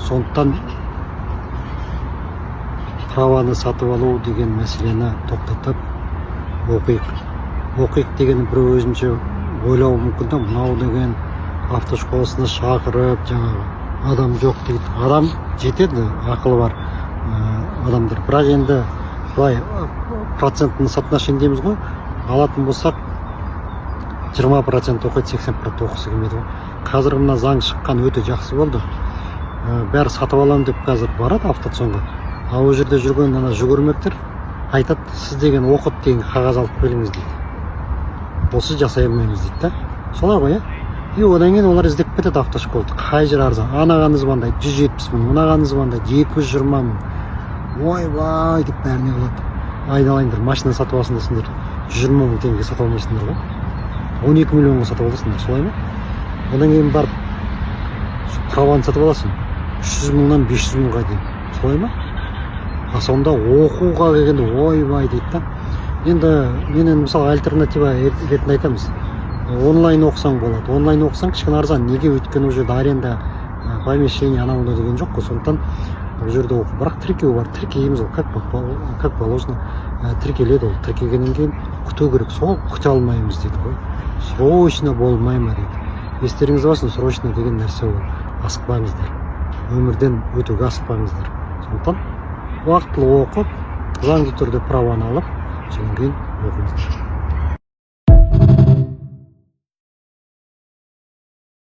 Сондықтан праваны сатып алу деген мәселені тоқтатып оқиық деген бір өзінше ойлауы мүмкін да, мынау деген автошколасына шақырып жаңағы адам жоқ дейді. Адам жетеді, ақылы бар адамдар. Бірақ енді былай процентный соотношение дейміз ғой, алатын болсақ 20% оқиды, 80% оқысы келмейді ғой. Қазір мына заң шыққан өте жақсы болды. Бәрі сатып аламын деп қазір барады автоцонға. Ол жерде жүрген ана жүгірмектер айтады, сіз деген оқыт деген қағаз алып келіңіз дейді. Осы жасай алмаймыз дейді да. Солай ғой, и одан кейін олар іздеп кетеді автошколды. Қай жер арзан? Анаған звондайды 170 мың, мынаған звондайды 220 мың. Ойбай деп бәріне қалады. Айналайындар, машина сатып аласыңдар сендер 120 мың теңгеге сатып алмайсыңдар ғой. 12 миллионға сатып аласыңдар, солай ма? Одан кейін барып праваны сатып аласың 300 мыңнан 500 мыңға дейін, солай ма? Сонда оқуға келгенде ойбай дейді да. Енді мен мысалы альтернатива ретінде айтамыз. Онлайн оқысаң болады. Онлайн оқысаң кішкене арзан. Неге? Өйткені уже аренда помещение анауында деген жоқ қой. Сондықтан бұл жерде оқу. Бірақ тіркеу бар. Тіркейміз ол как положено. Тіркеледі ол. Тіркегеннен кейін күту керек. Сол күте алмаймыз дейді ғой. Срочно болмай ма дейді. Естеріңізде болсын, срочно деген нәрсе ол. Асықпаңыздар. Өмірден өтуге асықпаңыздар. Сондықтан уақытылы оқып, заңды түрде праваны алып, содан кейін оқыңыздар.